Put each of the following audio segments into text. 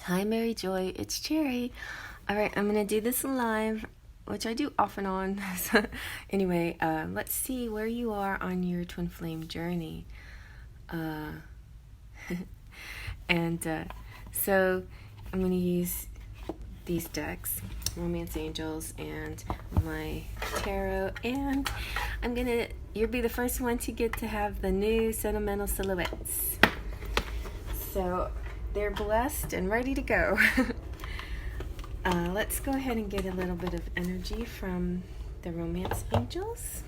Hi, Mary Joy. It's Cherry. All right, I'm going to do this live, which I do off and on. So, anyway, let's see where you are on your twin flame journey. Uh, so, I'm going to use these decks, Romance Angels and my tarot, and you'll be the first one to get to have the new Sentimental Silhouettes. So, they're blessed and ready to go. Let's go ahead and get a little bit of energy from the Romance Angels.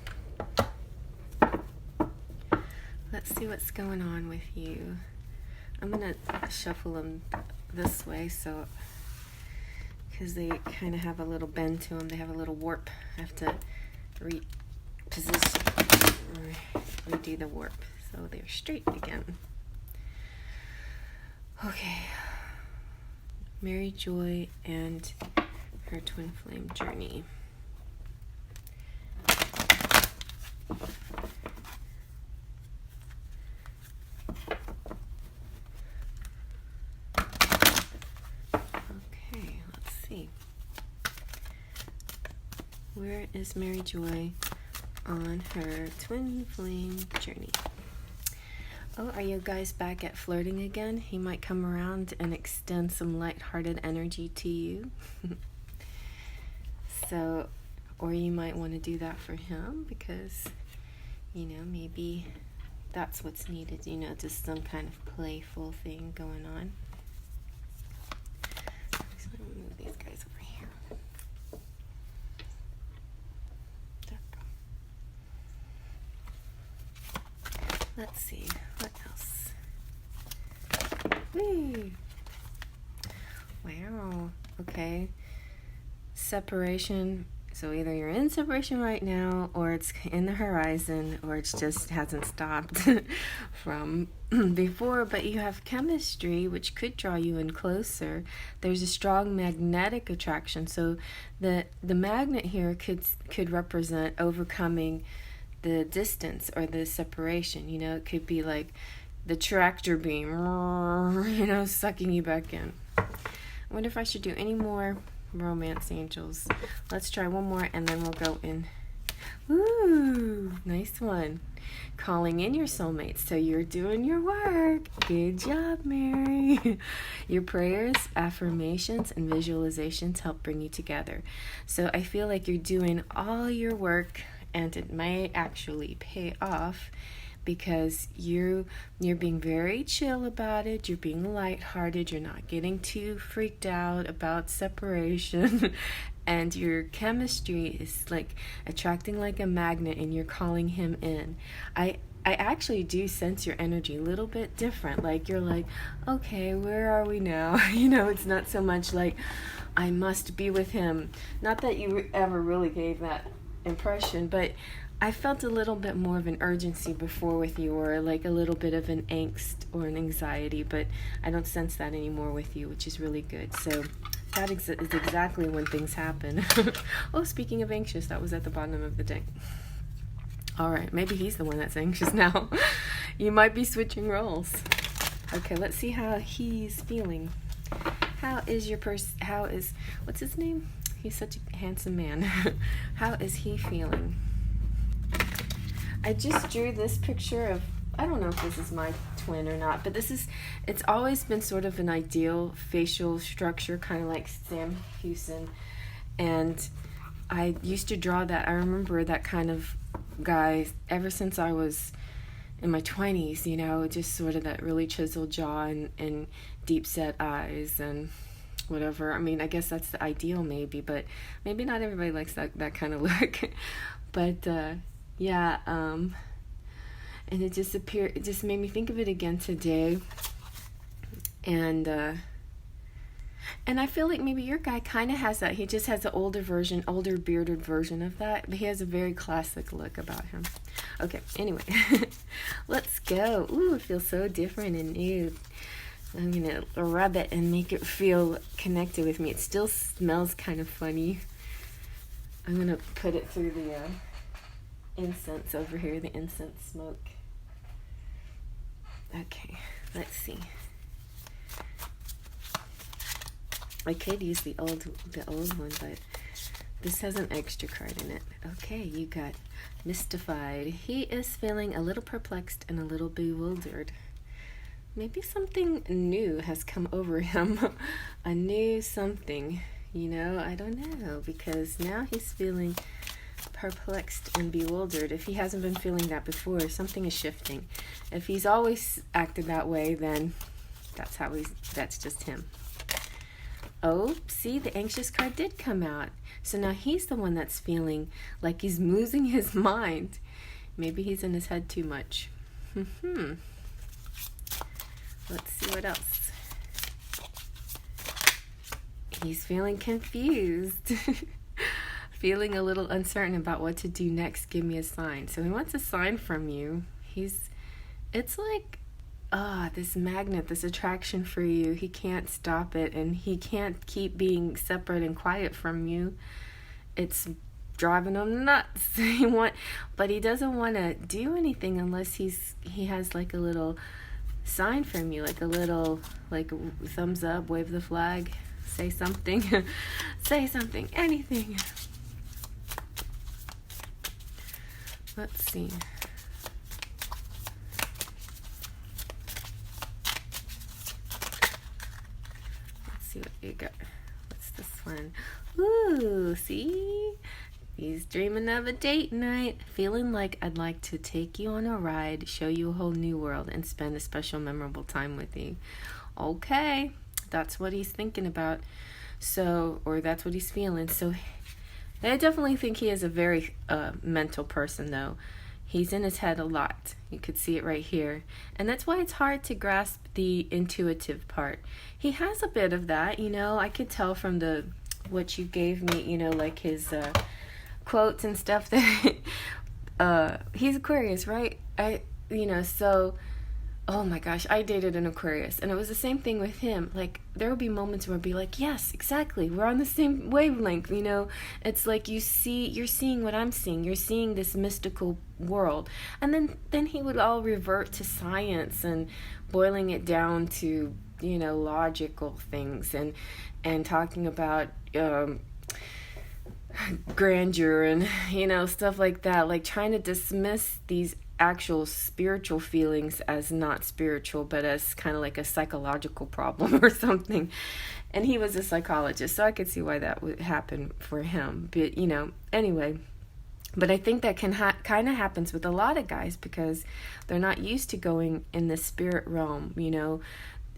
Let's see what's going on with you. I'm going to shuffle them this way, so because they kind of have a little bend to them. They have a little warp. I have to reposition or redo the warp so they're straight again. Okay. Mary Joy and her twin flame journey. Okay, let's see. Where is Mary Joy on her twin flame journey? Oh, are you guys back at flirting again? He might come around and extend some lighthearted energy to you. So, or you might want to do that for him because, maybe that's what's needed, just some kind of playful thing going on. So I'm going to move these guys over here. Let's see, what else? Whee! Wow, okay. Separation. So either you're in separation right now, or it's in the horizon, or it just hasn't stopped from before, but you have chemistry, which could draw you in closer. There's a strong magnetic attraction. So the magnet here could represent overcoming the distance or the separation. It could be like the tractor beam, sucking you back in. I wonder if I should do any more Romance Angels. Let's try one more and then we'll go in. Ooh, nice one. Calling in your soulmates. So you're doing your work. Good job, Mary. Your prayers, affirmations, and visualizations help bring you together. So I feel like you're doing all your work, and it may actually pay off because you're being very chill about it. You're being lighthearted. You're not getting too freaked out about separation. And your chemistry is like attracting like a magnet, and you're calling him in. I actually do sense your energy a little bit different. Like you're like, okay, where are we now? It's not so much like I must be with him. Not that you ever really gave that impression, but I felt a little bit more of an urgency before with you, or like a little bit of an angst or an anxiety, but I don't sense that anymore with you, which is really good. So that is exactly when things happen. Oh, speaking of anxious, that was at the bottom of the deck. All right, maybe he's the one that's anxious now. You might be switching roles. Okay, let's see how he's feeling. How is your what's his name? He's such a handsome man. How is he feeling? I just drew this picture of, I don't know if this is my twin or not, but it's always been sort of an ideal facial structure, kind of like Sam Houston. And I used to draw that. I remember that kind of guy ever since I was in my 20s, just sort of that really chiseled jaw and deep set eyes and whatever. I mean, I guess that's the ideal maybe, but maybe not everybody likes that kind of look. But yeah, and it just made me think of it again today. And I feel like maybe your guy kind of has that. He just has an older bearded version of that, but he has a very classic look about him. Okay, anyway, let's go. Ooh, it feels so different and new. I'm going to rub it and make it feel connected with me. It still smells kind of funny. I'm going to put it through the incense over here, the incense smoke. Okay, let's see. I could use the old one, but this has an extra card in it. Okay, you got mystified. He is feeling a little perplexed and a little bewildered. Maybe something new has come over him. A new something, I don't know, because now he's feeling perplexed and bewildered. If he hasn't been feeling that before, something is shifting. If he's always acted that way, then that's just him. Oh, see, the anxious card did come out. So now he's the one that's feeling like he's losing his mind. Maybe he's in his head too much. Let's see what else. He's feeling confused. Feeling a little uncertain about what to do next. Give me a sign. So he wants a sign from you. It's like this magnet, this attraction for you. He can't stop it, and he can't keep being separate and quiet from you. It's driving him nuts. But he doesn't want to do anything unless he has like a little sign from you, like a little thumbs up, wave the flag, say something, say something, anything. Let's see. See what you got. What's this one? Ooh, see? He's dreaming of a date night. Feeling like I'd like to take you on a ride, show you a whole new world, and spend a special, memorable time with you. Okay, that's what he's thinking about. Or that's what he's feeling. So I definitely think he is a very mental person, though. He's in his head a lot. You could see it right here. And that's why it's hard to grasp the intuitive part. He has a bit of that, I could tell from what you gave me, like his quotes and stuff that he's Aquarius, right? So oh my gosh, I dated an Aquarius, and it was the same thing with him. Like, there would be moments where I'd be like, yes, exactly, we're on the same wavelength, It's like you're seeing what I'm seeing. You're seeing this mystical world. And then he would all revert to science and boiling it down to, logical things and talking about grandeur and, stuff like that. Like, trying to dismiss these actual spiritual feelings as not spiritual, but as kind of like a psychological problem or something. And he was a psychologist, so I could see why that would happen for him. But anyway, but I think that can kind of happens with a lot of guys because they're not used to going in the spirit realm.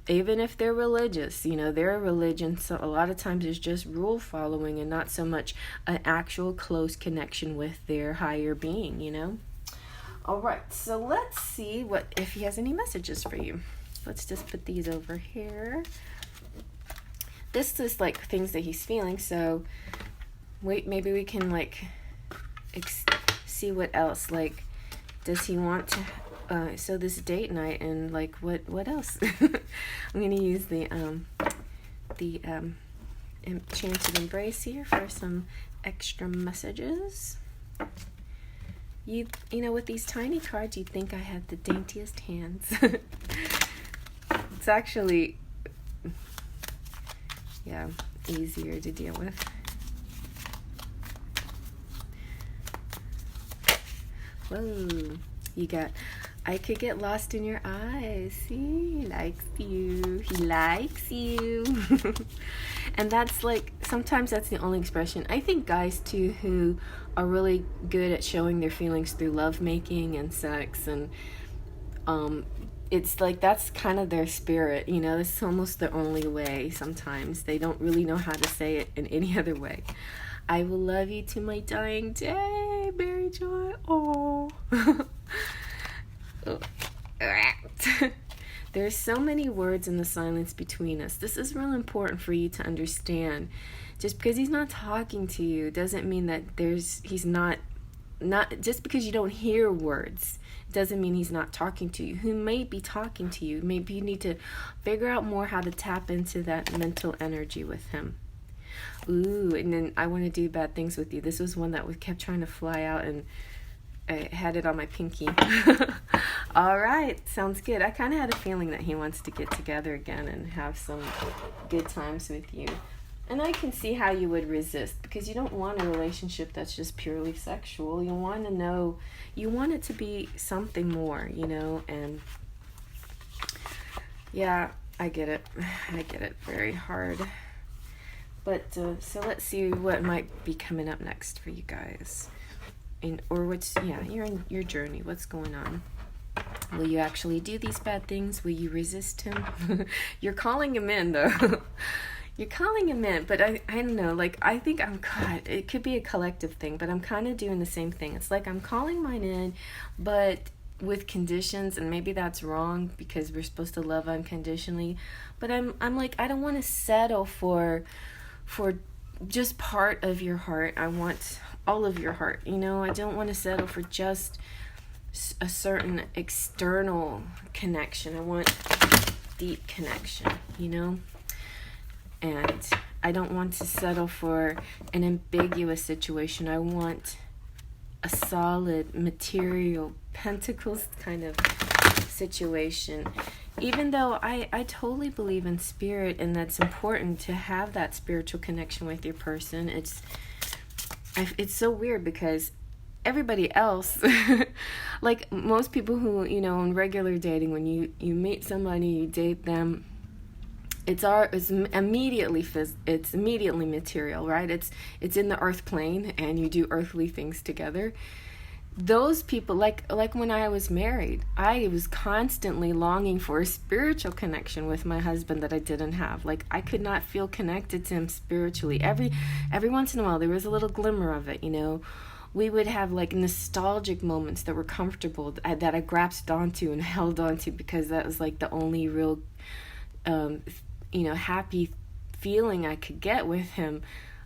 Even if they're religious, their religion, so a lot of times is just rule following and not so much an actual close connection with their higher being. All right, so let's see if he has any messages for you. Let's just put these over here. This is like things that he's feeling, so maybe we can see what else. Like, does he want to so this date night, and what else? I'm going to use the Enchanted Embrace here for some extra messages. With these tiny cards, you'd think I had the daintiest hands. It's actually, easier to deal with. Whoa, you got, I could get lost in your eyes. See, he likes you. He likes you. And that's sometimes that's the only expression. I think guys too who are really good at showing their feelings through lovemaking and sex, and it's that's kind of their spirit. It's almost the only way. Sometimes they don't really know how to say it in any other way. I will love you to my dying day, Mary Joy. Oh. There's so many words in the silence between us. This is real important for you to understand. Just because he's not talking to you doesn't mean that he's not just because you don't hear words doesn't mean he's not talking to you. He may be talking to you. Maybe you need to figure out more how to tap into that mental energy with him. Ooh, and then I want to do bad things with you. This was one that kept trying to fly out, and I had it on my pinky. All right, sounds good. I kind of had a feeling that he wants to get together again and have some good times with you. And I can see how you would resist, because you don't want a relationship that's just purely sexual. You want to know, you want it to be something more, and yeah, I get it. I get it very hard. But so let's see what might be coming up next for you guys. Or what's, you're in your journey. What's going on? Will you actually do these bad things? Will you resist him? You're calling him in, though. You're calling him in, but I don't know, like, I think God, it could be a collective thing, but I'm kind of doing the same thing. It's like I'm calling mine in, but with conditions, and maybe that's wrong because we're supposed to love unconditionally, but I'm like, I don't want to settle for just part of your heart. I want all of your heart, I don't want to settle for just a certain external connection. I want deep connection, and I don't want to settle for an ambiguous situation. I want a solid, material, pentacles kind of situation. Even though I totally believe in spirit, and that's important to have that spiritual connection with your person. It's so weird because everybody else, like most people who, in regular dating, when you meet somebody, you date them, it's immediately it's immediately material, right? It's in the earth plane, and you do earthly things together. Those people, like when I was married, I was constantly longing for a spiritual connection with my husband that I didn't have. Like, I could not feel connected to him spiritually. Every once in a while there was a little glimmer of it, We would have like nostalgic moments that were comfortable, that I grasped onto and held onto, because that was like the only real happy feeling I could get with him,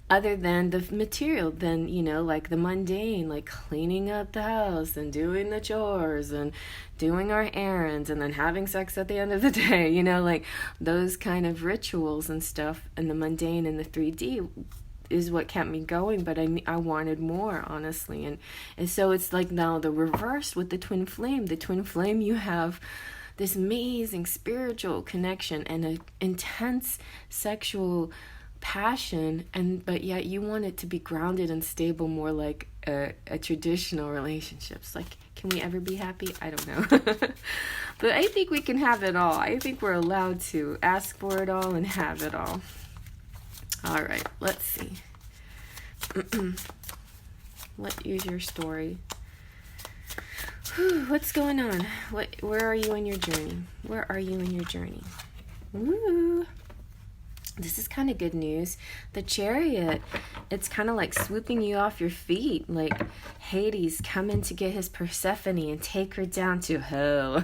other than the material, than, like the mundane, like cleaning up the house and doing the chores and doing our errands and then having sex at the end of the day, like those kind of rituals and stuff, and the mundane and the 3D is what kept me going. But I wanted more, honestly. And so it's like now the reverse with the twin flame. The twin flame, you have this amazing spiritual connection and an intense sexual passion, but yet you want it to be grounded and stable, more like a traditional relationships. Like, can we ever be happy? I don't know. But I think we can have it all. I think we're allowed to ask for it all and have it all. All right, let's see. What is your story? What's going on? Where are you in your journey? Where are you in your journey? Woo! This is kind of good news. The Chariot, it's kind of like swooping you off your feet, like Hades coming to get his Persephone and take her down to hell.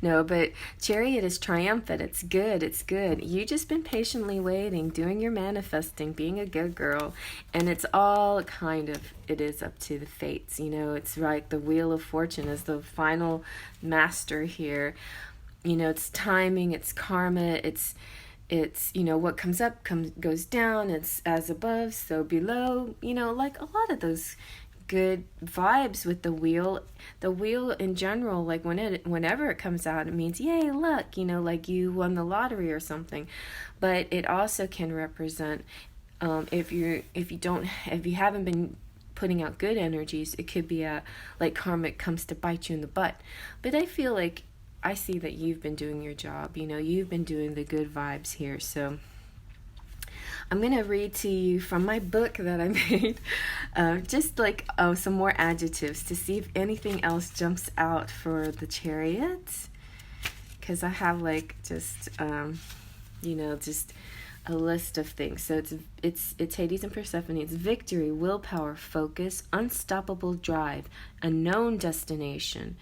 No, but Chariot is triumphant. It's good. It's good. You just been patiently waiting, doing your manifesting, being a good girl, and it's all it is up to the fates. It's like the Wheel of Fortune is the final master here. It's timing, it's karma, it's what comes up goes down. It's as above, so below. Like a lot of those good vibes with the wheel. The wheel in general, like whenever it comes out, it means yay, luck. Like you won the lottery or something. But it also can represent if you haven't been putting out good energies, it could be like karma comes to bite you in the butt. But I feel like I see that you've been doing your job. You've been doing the good vibes here. So I'm going to read to you from my book that I made, just like some more adjectives to see if anything else jumps out for the Chariot. Because I have like just a list of things. So it's Hades and Persephone. It's victory, willpower, focus, unstoppable drive, a known destination,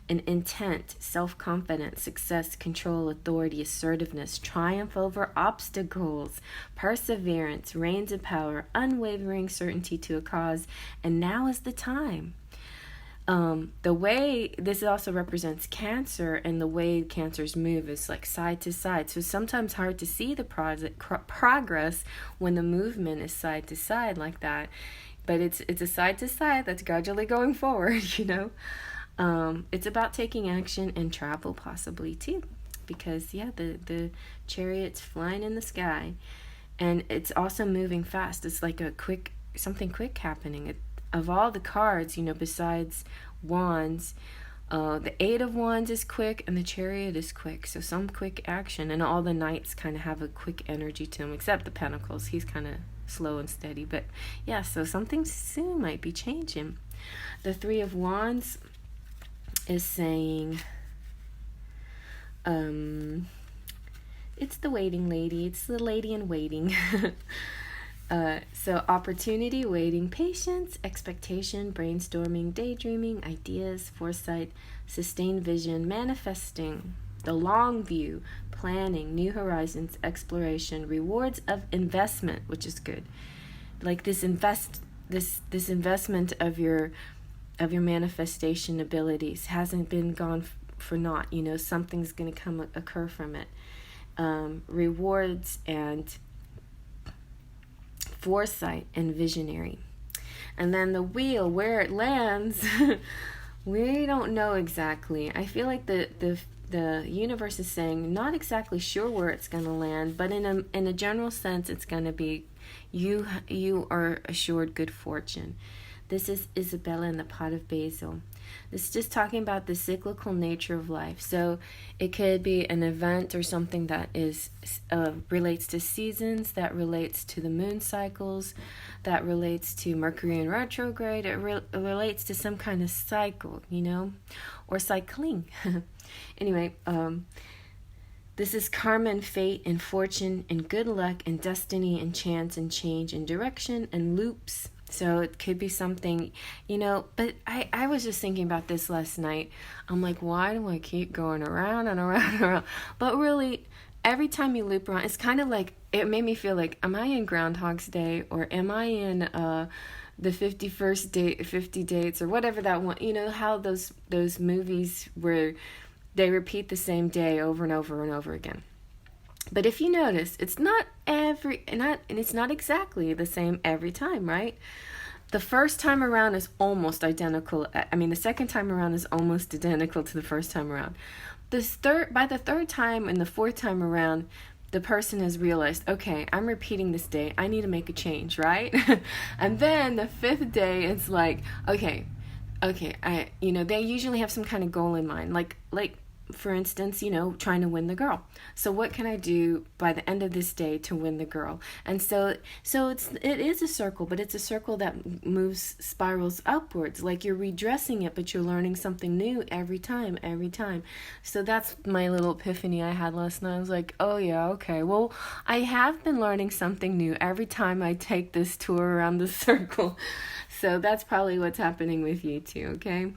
an intent, self-confidence, success, control, authority, assertiveness, triumph over obstacles, perseverance, reigns of power, unwavering certainty to a cause, and now is the time. The way this also represents Cancer, and the way Cancers move is like side to side. So sometimes hard to see the progress when the movement is side to side like that. But it's a side to side that's gradually going forward, It's about taking action and travel possibly too, because the Chariot's flying in the sky. And it's also moving fast. It's like something quick happening. Of all the cards, besides wands, the Eight of Wands is quick and the Chariot is quick. So some quick action. And all the knights kind of have a quick energy to him, except the Pentacles. He's kind of slow and steady. But yeah, so something soon might be changing. The Three of Wands is saying, it's the waiting lady. It's the lady in waiting. So opportunity, waiting, patience, expectation, brainstorming, daydreaming, ideas, foresight, sustained vision, manifesting, the long view, planning, new horizons, exploration, rewards of investment, which is good. Like this investment of your manifestation abilities hasn't been gone for naught. Something's going to occur from it. Rewards and foresight and visionary. And then the wheel, where it lands, we don't know exactly. I feel like the universe is saying not exactly sure where it's going to land, but in a general sense, it's going to be you are assured good fortune. This is Isabella in the pot of basil. This is just talking about the cyclical nature of life. So it could be an event or something that is relates to seasons, that relates to the moon cycles, that relates to Mercury in retrograde. It relates to some kind of cycle, or cycling. Anyway, this is karma and fate and fortune and good luck and destiny and chance and change and direction and loops. So it could be something, but I was just thinking about this last night. I'm like, why do I keep going around and around and around? But really, every time you loop around, it's kind of like, it made me feel like, am I in Groundhog's Day, or am I in the 51st date, 50 dates, or whatever that one, how those movies where they repeat the same day over and over and over again. But if you notice, it's not exactly the same every time, right? The first time around is almost identical. The second time around is almost identical to the first time around. By the third time and the fourth time around, the person has realized, okay, I'm repeating this day. I need to make a change, right? And then the fifth day, it's like, okay, they usually have some kind of goal in mind, like for instance, trying to win the girl. So what can I do by the end of this day to win the girl? And so it is a circle, but it's a circle that spirals upwards. Like you're redressing it, but you're learning something new every time. So that's my little epiphany I had last night. I was like, oh yeah, okay. Well, I have been learning something new every time I take this tour around the circle. So that's probably what's happening with you too, okay?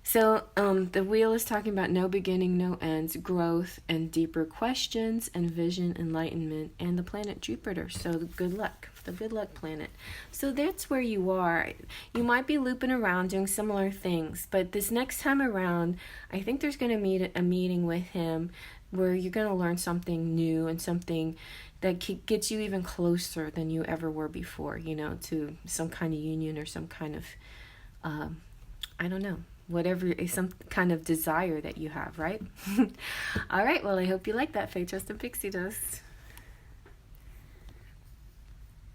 So the wheel is talking about no beginning, no ends, growth, and deeper questions, and vision, enlightenment, and the planet Jupiter. So the good luck planet. So that's where you are. You might be looping around doing similar things, but this next time around, I think there's going to be a meeting with him where you're going to learn something new and something that gets you even closer than you ever were before, to some kind of union or some kind of, I don't know, whatever is some kind of desire that you have, right? All right, well, I hope you like that. Faith, Trust, and Pixie Dust.